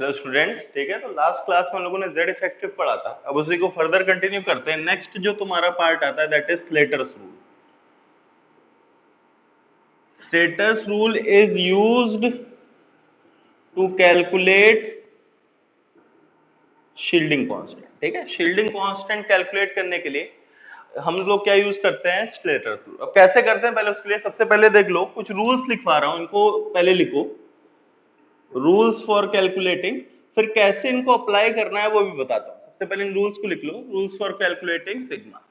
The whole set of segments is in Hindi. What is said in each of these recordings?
हेलो स्टूडेंट्स, ठीक है। तो लास्ट क्लास में हम लोगों ने जेड इफेक्टिव पढ़ा था। अब उसी को फर्दर कंटिन्यू करते हैं। नेक्स्ट जो तुम्हारा पार्ट आता है that is Slater's rule. Slater's rule is used to calculate shielding constant. ठीक है, शील्डिंग कांस्टेंट कैलकुलेट करने के लिए हम लोग क्या यूज करते हैं? Slater's rule. अब कैसे करते हैं पहले उसके लिए सबसे पहले देख लो, कुछ रूल्स लिखवा रहा हूं, इनको पहले लिखो। रूल्स फॉर कैलकुलेटिंग, फिर कैसे इनको अप्लाई करना है वो भी बताता हूं। सबसे पहले इन रूल्स को लिख लो, रूल्स फॉर कैलकुलेटिंग सिग्मा।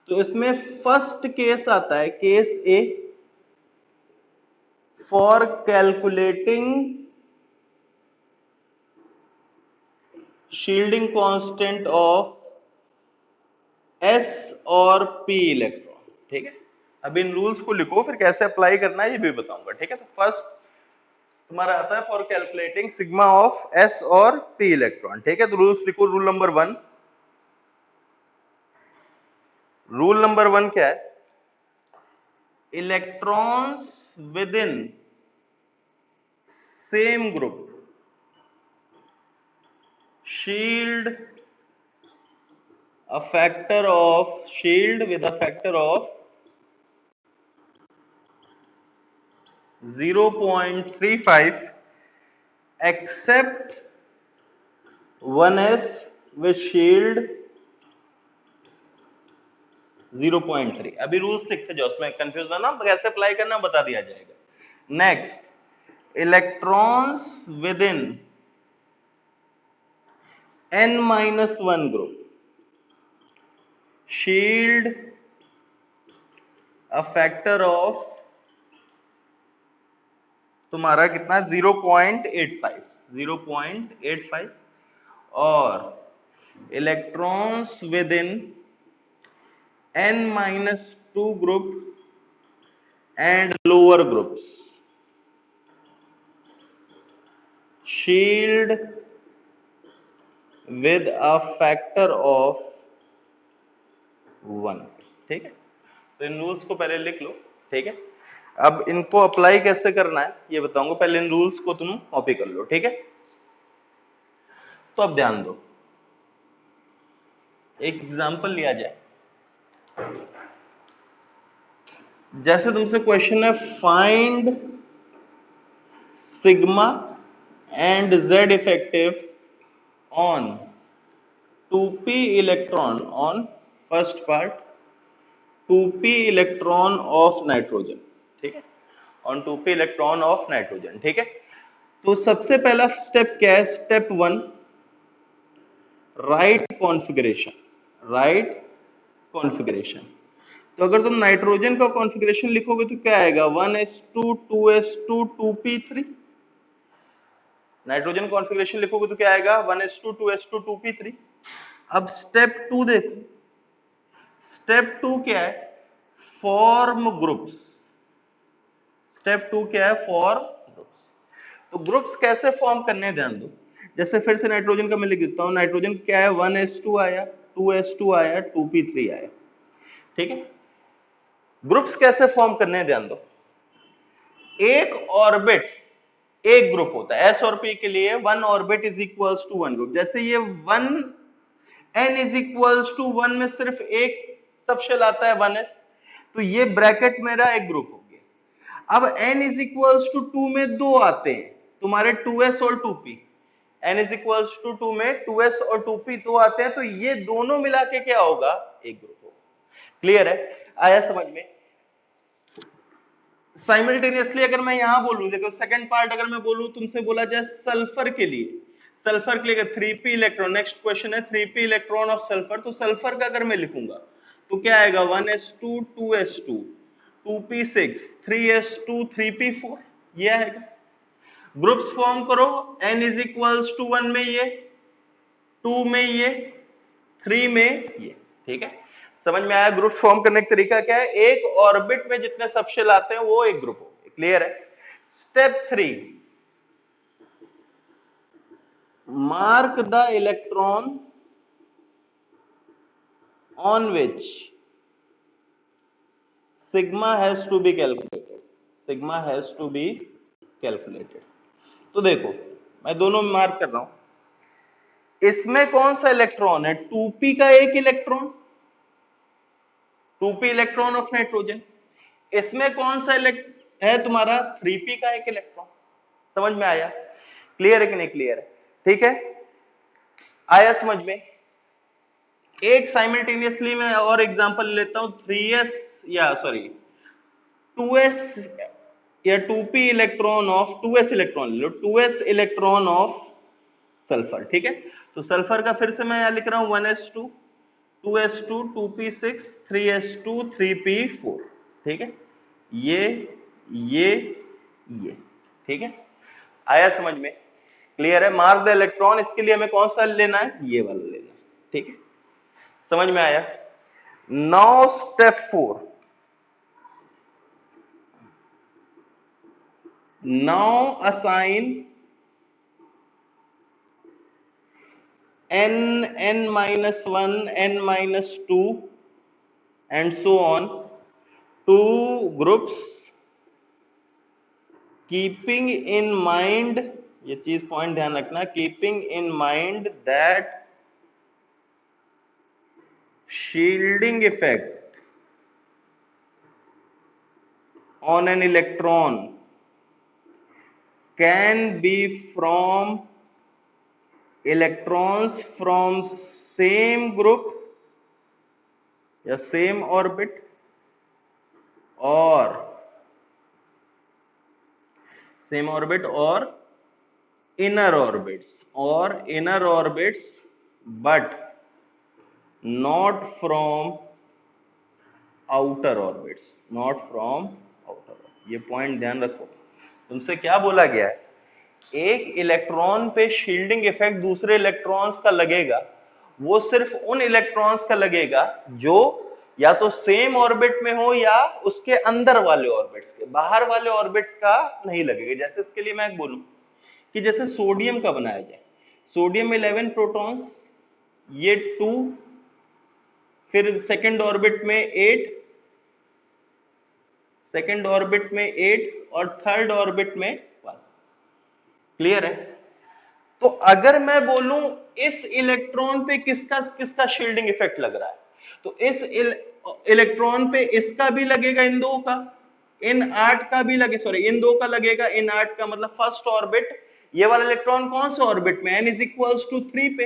तो इसमें फर्स्ट केस आता है, case A, for calculating shielding constant of S और पी इलेक्ट्रॉन। ठीक है, अब इन रूल्स को लिखो, फिर कैसे अप्लाई करना है ये भी बताऊंगा। ठीक है, तो फर्स्ट तुम्हारा आता है for calculating sigma of S और पी इलेक्ट्रॉन। ठीक है, तो रूल्स लिखो। रूल नंबर 1, रूल नंबर 1 क्या है? Electrons with in same group shield a factor of shield with a factor of 0.35 except 1s with shield 0.3। अभी रूल्स लिखते जाओ, उसमें कंफ्यूज ना कैसे अप्लाई करना बता दिया जाएगा। Next, electrons with in n-1 group shield a factor of तुम्हारा कितना? 0.85, 0.85। और electrons with in n-2 group and lower groups shield with a factor of 1। ठीक है, तो इन रूल्स को पहले लिख लो। ठीक है, अब इनको अप्लाई कैसे करना है ये बताऊंगा, पहले इन रूल्स को तुम कॉपी कर लो। ठीक है, तो अब ध्यान दो, एक एग्जांपल लिया जाए। जैसे तुमसे क्वेश्चन है, find sigma and Z effective on 2p electron on first part 2p electron of nitrogen. ठीक है, on 2p electron of nitrogen. ठीक है, तो सबसे पहला स्टेप क्या है? Step 1, right configuration. Right configuration, तो अगर तुम नाइट्रोजन का कॉन्फ़िगरेशन लिखोगे तो क्या आएगा? 1s2 2s2 2p3। Nitrogen configuration लिखोगे तो क्या आएगा? 1s2 2s2 2p3। अब स्टेप 2 देखो, स्टेप 2 क्या है? Form groups. स्टेप 2 क्या है? Form groups. तो ग्रुप्स कैसे फॉर्म करने हैं ध्यान दो। जैसे फिर से नाइट्रोजन का मैं लिख देता हूं। नाइट्रोजन क्या है? 1s2 आया, 2s2 आया, 2p3 आया। ठीक है, ग्रुप्स कैसे फॉर्म करने हैं ध्यान दो। एक ऑर्बिट एक ग्रुप होता है। एस और पी के लिए 1 orbit is equals to 1 group. जैसे ये 1 n इज इक्वल्स टू 1 में सिर्फ एक सबशेल आता है 1s, तो ये ब्रैकेट मेरा एक ग्रुप हो गया। अब n इज इक्वल्स टू 2 में दो आते हैं तुम्हारे 2s और 2p। n is equals to 2 में 2s और 2p दो आते हैं, तो ये दोनों मिला के क्या होगा? एक ग्रुप होगा। क्लियर है? आया समझ में? साइमल्टेनियसली अगर मैं यहां बोलूं, देखो सेकंड पार्ट अगर मैं बोलूं, तुमसे बोला जाए सल्फर के लिए, सल्फर के लिए 3p इलेक्ट्रॉन, नेक्स्ट क्वेश्चन है 3p इलेक्ट्रॉन ऑफ सल्फर, तो सल्फर का अगर मैं लिखूंगा तो क्या आएगा? 1s2 2s2 2p6 3s2 3p4, ये आएगा। ग्रुप्स फॉर्म करो, n इज इक्वल्स टू 1 में ये, 2 में ये, 3 में ये। ठीक है, समझ में आया? ग्रुप फॉर्म करने का तरीका क्या है? एक ऑर्बिट में जितने सबशेल आते हैं वो एक ग्रुप हो। क्लियर है? Step 3, mark the electron on which sigma has to be calculated. Sigma has to be calculated. तो देखो मैं दोनों में मार्क कर रहा हूं। इसमें कौन सा इलेक्ट्रॉन है? 2p का एक electron, 2p electron of nitrogen. इसमें कौन सा है तुम्हारा? 3p का एक इलेक्ट्रॉन। समझ में आया? क्लियर है कि नहीं क्लियर है? ठीक है, आया समझ में? एक साइमल्टेनियसली मैं और एग्जांपल लेता हूं, 3s या सॉरी 2s या 2p electron of 2s electron ले लो, 2s इलेक्ट्रॉन ऑफ सल्फर। ठीक है, तो सल्फर का फिर से मैं यहां लिख रहा हूं 1s2 2s2 2p6 3s2 3p4। ठीक है, ये ठीक है, आया समझ में? क्लियर है? मार्क द इलेक्ट्रॉन, इसके लिए हमें कौन सा लेना है? ये वाला लेना है। ठीक है, समझ में आया? Now step 4, now assign n-1 n-2 and so on to groups keeping in mind, ये चीज पॉइंट ध्यान रखना, keeping in mind that shielding effect on an electron can be from electrons from same group या same orbit और inner orbits but not from outer orbits, ये पॉइंट ध्यान रखो। तुमसे क्या बोला गया है? एक इलेक्ट्रॉन पे शील्डिंग इफेक्ट दूसरे इलेक्ट्रॉन्स का लगेगा, वो सिर्फ उन इलेक्ट्रॉन्स का लगेगा जो या तो सेम ऑर्बिट में हो या उसके अंदर वाले ऑर्बिट्स के, बाहर वाले ऑर्बिट्स का नहीं लगेगा। जैसे इसके लिए मैं बोलूं कि जैसे सोडियम का बनाया जाए, सोडियम 11 प्रोटॉन्स, ये 2, फिर सेकंड ऑर्बिट में 8, सेकंड ऑर्बिट में 8 और थर्ड ऑर्बिट में 1। क्लियर है? तो अगर मैं बोलूं इस इलेक्ट्रॉन पे किसका शील्डिंग इफेक्ट लग रहा है, तो इस इलेक्ट्रॉन पे इसका भी लगेगा, इन दो का, इन 8 का भी लगे, सॉरी इन दो का लगेगा, इन 8 का, मतलब फर्स्ट ऑर्बिट, ये वाला इलेक्ट्रॉन कौन से ऑर्बिट में? n = 3 पे,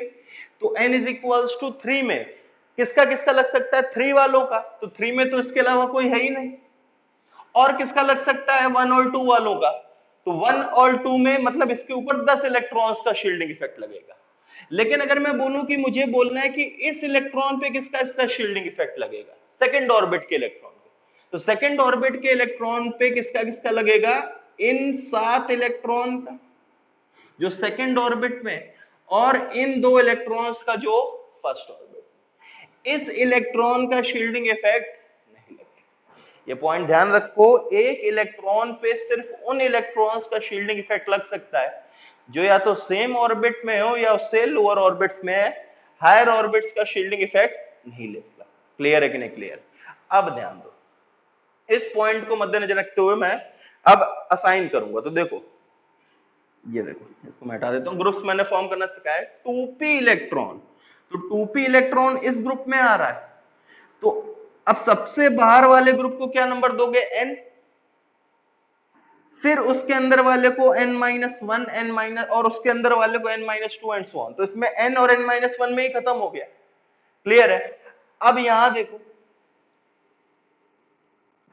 तो n = 3 में किसका किसका लग सकता है? 3 वालों का, तो 3 में तो इसके अलावा कोई है ही नहीं। और किसका लग सकता है? 1 और 2 वालों का, तो 1 और 2 में मतलब इसके ऊपर 10 इलेक्ट्रॉन्स का शील्डिंग इफेक्ट लगेगा। लेकिन अगर मैं बोलूं कि मुझे बोलना है कि इस इलेक्ट्रॉन पे किसका इसका शील्डिंग इफेक्ट लगेगा, सेकंड ऑर्बिट के इलेक्ट्रॉन पे, तो सेकंड ऑर्बिट के इलेक्ट्रॉन पे किसका किसका लगेगा? इन 7 इलेक्ट्रॉन का जो सेकंड ऑर्बिट में, और इन 2 इलेक्ट्रॉन्स का जो फर्स्ट ऑर्बिट। इस इलेक्ट्रॉन का शील्डिंग इफेक्ट नहीं लगेगा। ये पॉइंट ध्यान रखो, एक इलेक्ट्रॉन पे सिर्फ उन इलेक्ट्रॉन्स का शील्डिंग इफेक्ट लग सकता है जो या तो सेम ऑर्बिट में हो या उससे लोअर ऑर्बिट्स में है, हायर ऑर्बिट्स का शील्डिंग इफेक्ट नहीं लगता। क्लियर है कि नहीं क्लियर? अब ध्यान दो, इस पॉइंट को मद्देनजर रखते हुए मैं अब असाइन करूंगा। तो देखो, ये देखो, इसको मैं हटा देता हूं, ग्रुप्स मैंने फॉर्म करना सिखाया। 2p इलेक्ट्रॉन, तो 2p इलेक्ट्रॉन इस ग्रुप में आ रहा है, तो अब सबसे बाहर वाले ग्रुप को क्या नंबर दोगे? n, फिर उसके अंदर वाले को n-1 n- और उसके अंदर वाले को n-2 एंड सो ऑन। तो इसमें n और n-1 में ही खत्म हो गया। क्लियर है? अब यहां देखो,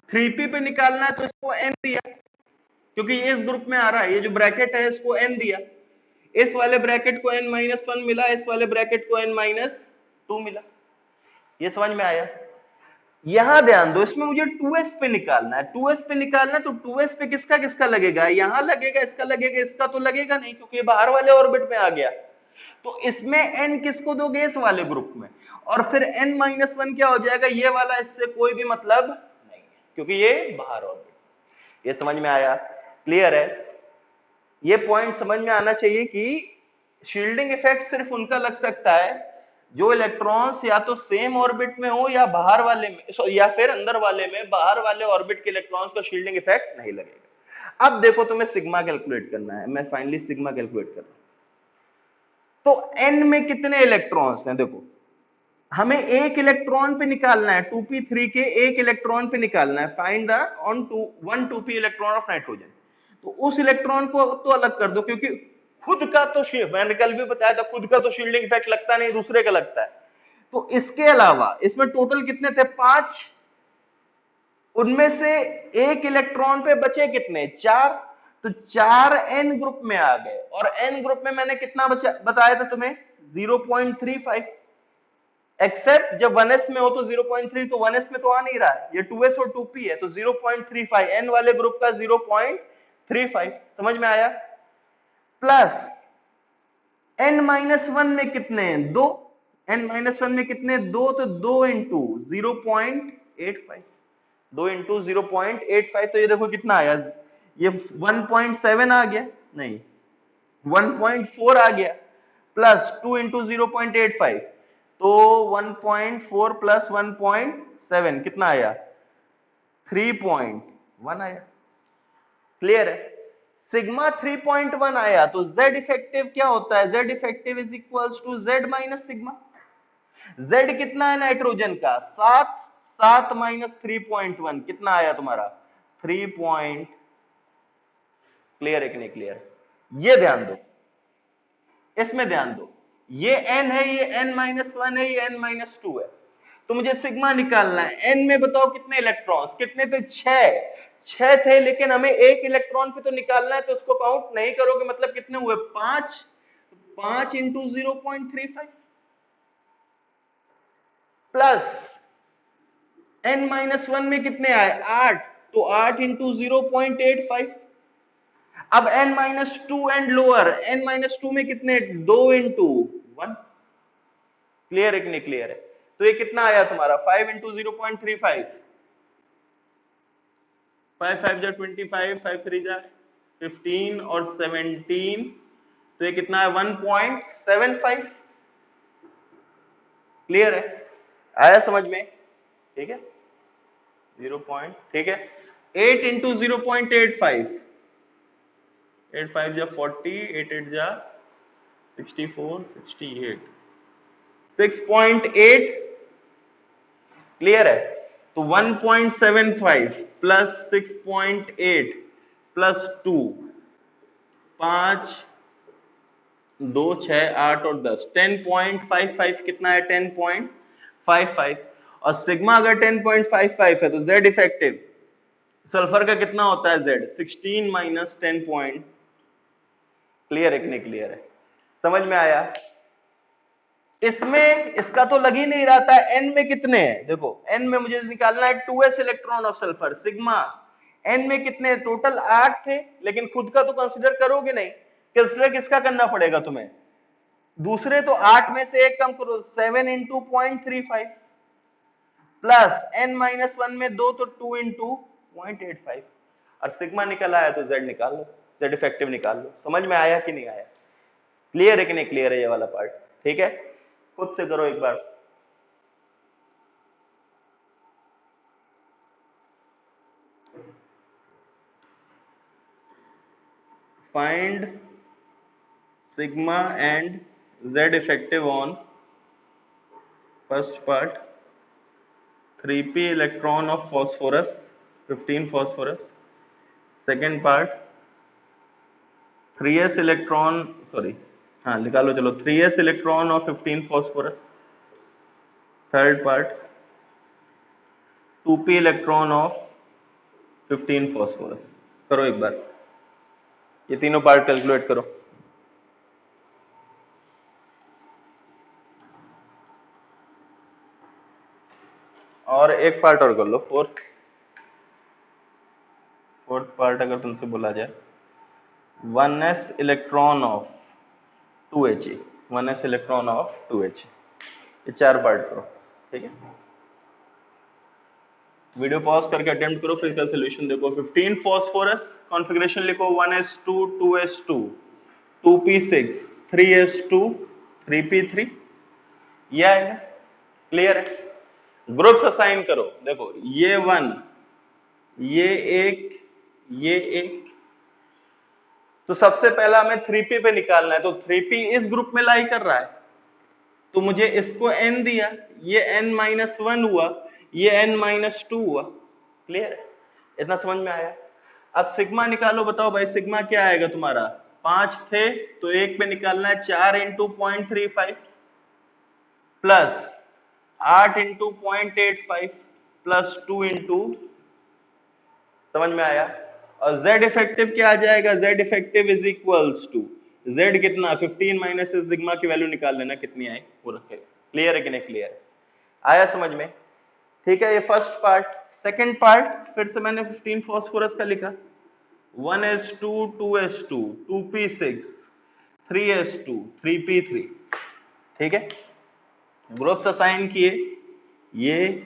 3p पे निकालना है तो इसको n दिया, क्योंकि ये इस ग्रुप में आ रहा है, ये जो ब्रैकेट है इसको n दिया, इस वाले ब्रैकेट को n-1 मिला, इस वाले ब्रैकेट को n-2 मिला। ये समझ में आया? यहां ध्यान दो, इसमें मुझे 2s पे निकालना है, 2s पे निकालना है, तो 2s पे किसका किसका लगेगा? यहां लगेगा, इसका लगेगा, इसका तो लगेगा नहीं क्योंकि ये बाहर वाले ऑर्बिट में आ गया। तो इसमें n किसको दोगे? इस वाले ग्रुप में, और फिर n-1 क्या हो जाएगा? ये वाला, इससे कोई भी मतलब नहीं है क्योंकि ये बाहर ऑर्बिट। ये समझ में आया? क्लियर है? ये पॉइंट समझ में आना चाहिए कि शील्डिंग इफेक्ट सिर्फ उनका लग सकता है जो इलेक्ट्रॉन्स या तो सेम ऑर्बिट में हो या बाहर वाले में, या फिर अंदर वाले में, बाहर वाले ऑर्बिट के इलेक्ट्रॉन्स का शील्डिंग इफेक्ट नहीं लगेगा। अब देखो, तुम्हें सिग्मा कैलकुलेट करना है, मैं फाइनली सिग्मा कैलकुलेट कर रहा हूं। तो n में कितने इलेक्ट्रॉन्स हैं? देखो हमें एक इलेक्ट्रॉन पे निकालना है, 2p3 के एक इलेक्ट्रॉन पे निकालना है, find the on 2p electron of nitrogen. तो उस इलेक्ट्रॉन को तो अलग कर दो, क्योंकि खुद का तो मैंने कल भी बताया था, खुद का तो शील्डिंग इफेक्ट लगता नहीं, दूसरे का लगता है। तो इसके अलावा इसमें टोटल कितने थे? 5। उनमें से एक इलेक्ट्रॉन पे बचे कितने? 4। तो 4 एन ग्रुप में आ गए, और एन ग्रुप में मैंने कितना बताया था तुम्हें? 0.35। एक्सेप्ट जब 1s में हो तो 0.3, तो 1s में तो आ नहीं रहा है, ये 2s और 2p है, तो 0.35 n वाले ग्रुप का 0.35। समझ में आया? प्लस n-1 में कितने हैं? 2। n-1 में कितने? 2, तो 2 इंटू 0.85, 2 इंटू 0.85, तो ये देखो कितना आया, ये 1.7 आ गया, नहीं 1.4 आ गया, प्लस 2 इंटू 0.85, तो 1.4 प्लस 1.7 कितना आया? 3.1 आया। क्लियर है? सिग्मा 3.1 आया, तो Z इफेक्टिव क्या होता है? Z effective is equals to Z minus sigma. Z कितना है नाइट्रोजन का? 7। 7 माइनस 3.1 कितना आया तुम्हारा? 3 क्लियर है कि नहीं क्लियर? ये ध्यान दो, इसमें ध्यान दो, ये n है, ये n-1 है, ये n-2 है। तो मुझे सिग्मा निकालना है। n में बताओ कितने इलेक्ट्रॉन्स? कितने थे? 6 थे, लेकिन हमें एक इलेक्ट्रॉन पे तो निकालना है, तो उसको काउंट नहीं करोगे, मतलब कितने हुए? 5। 5 इंटू 0.35 प्लस n-1 में कितने आए? 8, तो 8 इंटू 0.85। अब n-2 एंड लोअर, n-2 में कितने? 2 इंटू 1। क्लियर है कि नहीं क्लियर है? तो ये कितना आया तुम्हारा? 5 इंटू 0.35, 5 5 जा 25, 5 3 जा 15 और 17, तो ये कितना है? 1.75। क्लियर है? आया समझ में? ठीक है, 0 पॉइंट, ठीक है। 8 इंटू 0.85, 8 5 जा 40, 8 8 जा 64, 68, 6.8। क्लियर है? तो 1.75 प्लस 6.8 प्लस 2, 5 2 6 8 और 10, 10.55 कितना है? 10.55। और सिग्मा अगर 10.55 है, तो Z इफेक्टिव सल्फर का कितना होता है? Z 16 minus 10 point. क्लियर है कि नहीं क्लियर है? समझ में आया? इसमें इसका तो लग ही नहीं रहा था। n में कितने हैं? देखो n में मुझे निकालना है 2s electron of sulphur, sigma. n में कितने? टोटल 8 थे, लेकिन खुद का तो कंसीडर करोगे नहीं। कंसीडर किसका करना पड़ेगा तुम्हें? दूसरे, तो 8 में से एक कम करो, 7 इंटू 0.35 प्लस n-1 में 2, तो 2 इंटू 0.85, और सिग्मा निकल आया, तो Z निकाल लो, Z इफेक्टिव निकाल लो। समझ में आया कि नहीं आया? क्लियर है कि नहीं क्लियर है ये वाला पार्ट? ठीक है, खुद से करो एक बार। Find sigma and Z effective on first part, 3p electron of phosphorus, 15 phosphorus. Second part 3s electron, sorry हाँ निकालो, चलो 3s electron of 15 phosphorus. Third part 2p electron of 15 phosphorus. करो एक बार, ये तीनों पार्ट कैलकुलेट करो। और एक पार्ट और कर लो, फोर्थ पार्ट अगर तुमसे बोला जाए, 1s electron of 2He, 1s electron of 2He, ये 4 पार्ट करो। ठीक है, वीडियो पॉज करके अटेम्प्ट करो, फिर इसका सोल्यूशन देखो। 15 फॉस्फोरस कॉन्फ़िगरेशन लिखो, 1s2 2s2 2p6 3s2 3p3, ये आएगा। क्लियर है? ग्रुप्स असाइन करो, देखो ये 1, ये एक, ये एक, तो सबसे पहला हमें 3p पे निकालना है, तो 3p इस ग्रुप में लाई कर रहा है, तो मुझे इसको n दिया, ये n-1 हुआ, ये n-2 हुआ। क्लियर है? इतना समझ में आया? अब सिग्मा निकालो, बताओ भाई सिग्मा क्या आएगा तुम्हारा? 5 थे तो एक पे निकालना है, 4 into 0.35 plus 8 into 0.85 plus 2 into, समझ में आया? और z इफेक्टिव क्या आ जाएगा? z effective is equals to z कितना 15 माइनस सिग्मा की वैल्यू निकाल लेना कितनी आई वो रखे। क्लियर है कि नहीं? क्लियर है? आया समझ में? ठीक है, ये फर्स्ट पार्ट। सेकंड पार्ट फिर से मैंने 15 फास्फोरस का लिखा, 1s2 2s2 2p6 3s2 3p3। ठीक है, ग्रुप्स असाइन किए, ये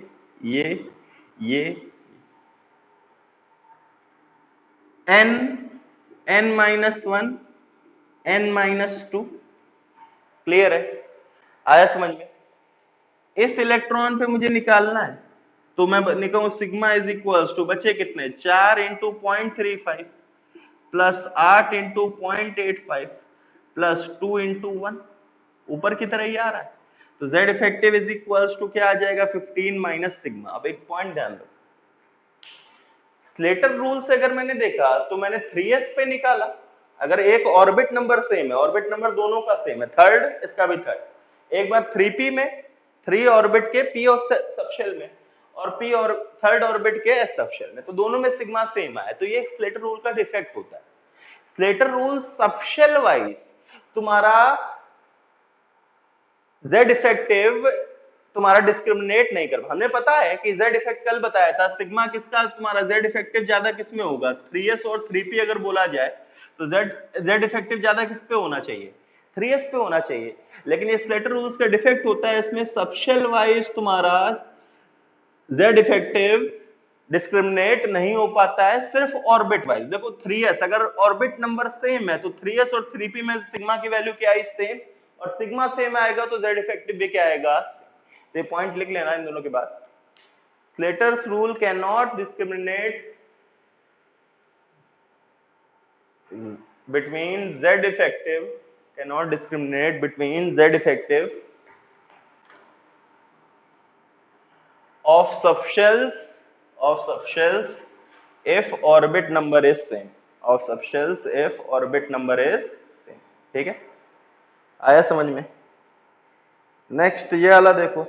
n-1 n-2। क्लियर है? आया समझ में? इस इलेक्ट्रॉन पे मुझे निकालना है, तो मैं निकालूं सिग्मा इज इक्वल्स टू, बचे कितने? 4 into 0.35 plus 8 into 0.85 plus 2 into 1, ऊपर की तरह ही आ रहा है। तो z effective is equals to क्या आ जाएगा? 15 माइनस सिग्मा। अब एक पॉइंट ध्यान दो, स्लेटर रूल से अगर मैंने देखा तो मैंने 3s पे निकाला, अगर एक ऑर्बिट नंबर सेम है, ऑर्बिट नंबर दोनों का सेम है, थर्ड इसका भी थर्ड, एक बार 3p में 3 ऑर्बिट के p और सबशेल में, और p और थर्ड ऑर्बिट के s सबशेल में, तो दोनों में सिग्मा सेम आया, तो ये स्लेटर रूल का डिफेक्ट होता है। स्लेटर रूल सबशेल वाइज तुम्हारा z इफेक्टिव तुम्हारा डिस्क्रिमिनेट नहीं कर, हमें पता है कि z इफेक्ट कल बताया था, सिग्मा किसका तुम्हारा z इफेक्टिव ज्यादा किस में होगा? 3s और 3p अगर बोला जाए तो z इफेक्टिव ज्यादा किस पे होना चाहिए? 3s पे होना चाहिए। लेकिन ये स्लेटर रूल्स का डिफेक्ट होता है, इसमें सबशेल वाइज तुम्हारा z इफेक्टिव डिस्क्रिमिनेट नहीं हो पाता है, सिर्फ ऑर्बिट वाइज। देखो 3s अगर ऑर्बिट नंबर सेम है तो 3s और 3p में सिग्मा की वैल्यू क्या आई? सेम, और सिग्मा सेम आएगा तो z इफेक्टिव भी क्या आएगा? तो ये पॉइंट लिख लेना इन दोनों के बाद। Slater's rule can not discriminate between z effective, cannot discriminate between z effective of subshells if orbit number is same, of subshells if orbit number is same। ठीक है, आया समझ में? नेक्स्ट ये वाला देखो,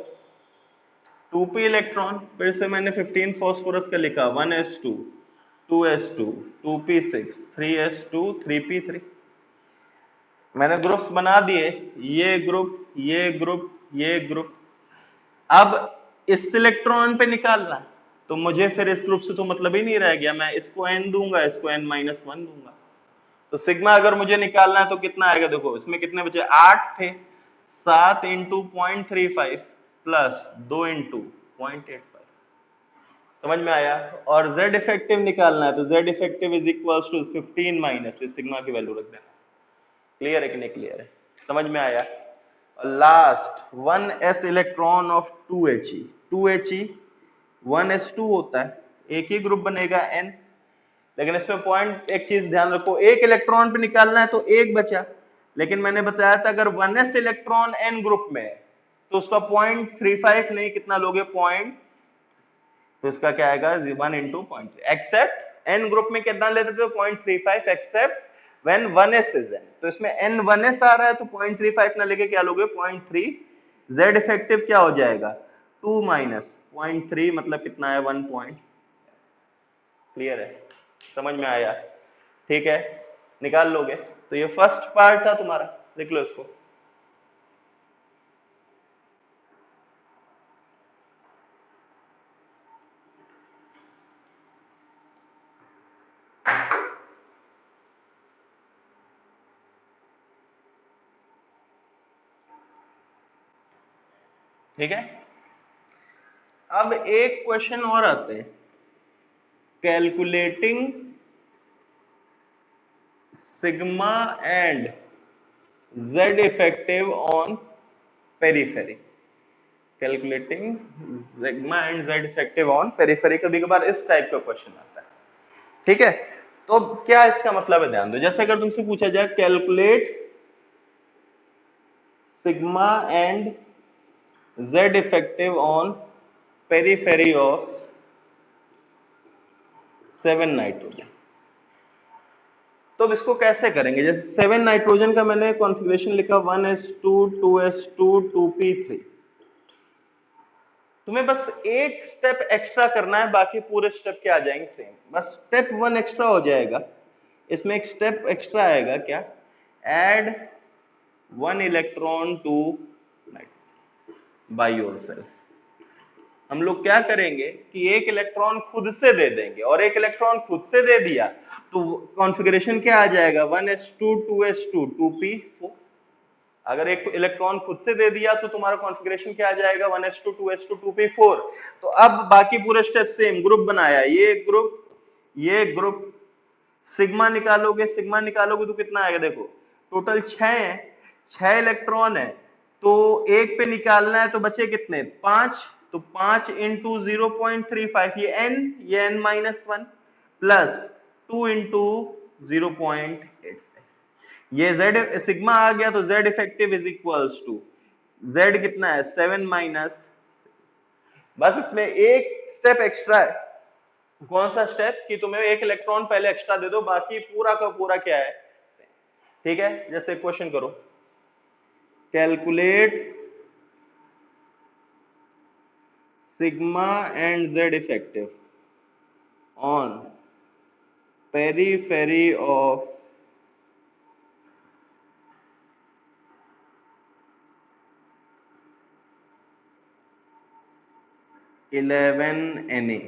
2p इलेक्ट्रॉन, फिर से मैंने 15 फास्फोरस का लिखा, 1s2 2s2 2p6 3s2 3p3। मैंने ग्रुप्स बना दिए, ये ग्रुप ये ग्रुप ये ग्रुप। अब इस इलेक्ट्रॉन पे निकालना, तो मुझे फिर इस ग्रुप से तो मतलब ही नहीं रह गया, मैं इसको n दूंगा, इसको n-1 दूंगा। तो सिग्मा अगर मुझे निकालना है तो कितना आएगा? देखो इसमें कितने बचे? 8 थे, 7 इंटू 0.35 प्लस 2 इंटू 0.85। समझ में आया? और z इफेक्टिव निकालना है, तो z effective is equals to 15 minus sigma की वैल्यू रख देना। क्लियर है कि नहीं? क्लियर है? समझ में आया? Last 1s electron of 2he 1s2 होता है, एक ही ग्रुप बनेगा n, लेकिन इसमें पॉइंट एक चीज ध्यान रखो, एक इलेक्ट्रॉन पे निकालना है तो एक बचा, लेकिन मैंने बताया था अगर 1s इलेक्ट्रॉन n ग्रुप में है तो उसका 0.35 नहीं, कितना लोगे? पॉइंट, तो इसका क्या आएगा? 1 इंटू 0.3, एक्सेप्ट n ग्रुप में कितना लेते थे? 0.35, accept when 1s is n, तो इसमें n 1s आ रहा है तो 0.35 ना लेके क्या लोगे? 0.3। z इफेक्टिव क्या हो जाएगा? 2 माइनस 0.3 मतलब कितना है? 1 पॉइंट। क्लियर है? समझ में आया? ठीक है, निकाल लोगे। तो ये फर्स्ट पार्ट था तुम्हारा, लिख लो इसको। ठीक है, अब एक क्वेश्चन और आते हैं, calculating sigma and z effective on periphery. Calculating sigma and z effective on periphery, कभी कभार इस टाइप का क्वेश्चन आता है। ठीक है, तो क्या इसका मतलब है, ध्यान दो, जैसे अगर तुमसे पूछा जाए calculate sigma and Z effective on periphery of 7 nitrogen, तो अब इसको कैसे करेंगे? जैसे 7 नाइट्रोजन का मैंने कॉन्फ़िगरेशन लिखा 1s2 2s2 2p3, तुम्हें बस एक स्टेप एक्स्ट्रा करना है, बाकी पूरे स्टेप क्या आ जाएंगे सेम, बस स्टेप 1 एक्स्ट्रा हो जाएगा। इसमें एक स्टेप एक्स्ट्रा आएगा, क्या? Add 1 electron to by yourself. हम लोग क्या करेंगे कि एक इलेक्ट्रॉन खुद से दे देंगे, और एक इलेक्ट्रॉन खुद से दे दिया तो कॉन्फ़िगरेशन क्या आ जाएगा? 1s2 2s2 2p4। अगर एक इलेक्ट्रॉन खुद से दे दिया तो तुम्हारा कॉन्फ़िगरेशन क्या आ जाएगा? 1s2 2s2 2p4। तो अब बाकी पूरे स्टेप सेम, ग्रुप बनाया, ये ग्रुप, सिग्मा निकालोगे, सिग्मा निकालोगे तो कितना आएगा? देखो टोटल 6 है, 6 इलेक्ट्रॉन है, तो एक पे निकालना है तो बचे कितने? 5, तो 5 इंटू 0.35, ये n माइनस 1 प्लस 2 इंटू 0.85, ये z सिग्मा आ गया, तो z effective is equals to z कितना है? 7 माइनस, बस इसमें एक स्टेप एक्स्ट्रा है। कौन सा स्टेप? कि तुम्हें एक इलेक्ट्रॉन पहले एक्स्ट्रा दे दो, बाकी पूरा का पूरा क्या है? ठीक है, जैसे क्वेश्चन करो, calculate sigma and Z effective on periphery of 11 Na।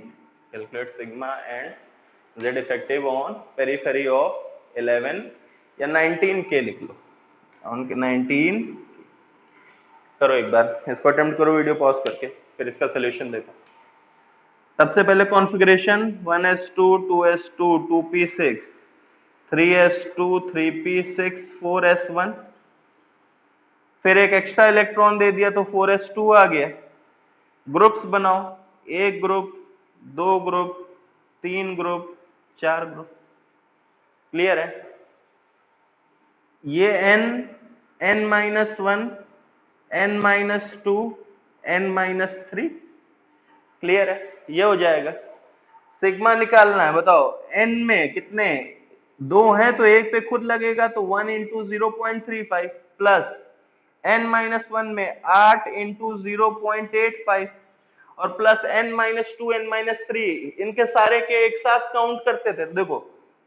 Calculate sigma and Z effective on periphery of 11 या 19 के लिख लो, ऑन 19। करो एक बार, इसको अटेम्प्ट करो वीडियो पॉज करके, फिर इसका सोल्यूशन देखो। सबसे पहले configuration 1s2 2s2 2p6 3s2 3p6 4s1, फिर एक एक्स्ट्रा इलेक्ट्रॉन दे दिया तो 4s2 आ गया। ग्रुप्स बनाओ, एक ग्रुप, दो ग्रुप, तीन ग्रुप, चार ग्रुप। क्लियर है? ये n minus 1, n minus 2, n minus 3। Clear है? ये हो जाएगा। सिग्मा निकालना है, बताओ n में कितने? 2 है तो एक पे खुद लगेगा, तो 1 इंटू 0.35 प्लस n माइनस 1 में 8 इंटू 0.85 और plus n minus 2 n minus 3, इनके सारे के एक साथ काउंट करते थे। देखो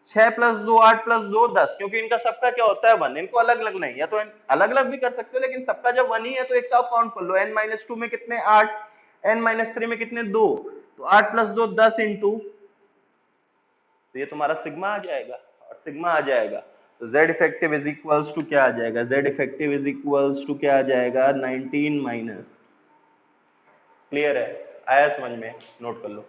6 प्लस 2 8 प्लस 2 10, क्योंकि इनका सबका क्या होता है 1, इनको अलग अलग नहीं, या तो अलग अलग भी कर सकते हो, लेकिन सबका जब 1 ही है तो एक साथ काउंट कर लो। n माइनस 2 में कितने? 8, n माइनस 3 में कितने? 2, तो 8 प्लस 2 10 इंटू, तो ये तुम्हारा सिग्मा आ जाएगा, और सिग्मा आ जाएगा तो z effective is equals to क्या आ जाएगा? z effective is equals to क्या आ जाएगा? 19 माइनस। क्लियर है? आया समझ में? नोट कर लो।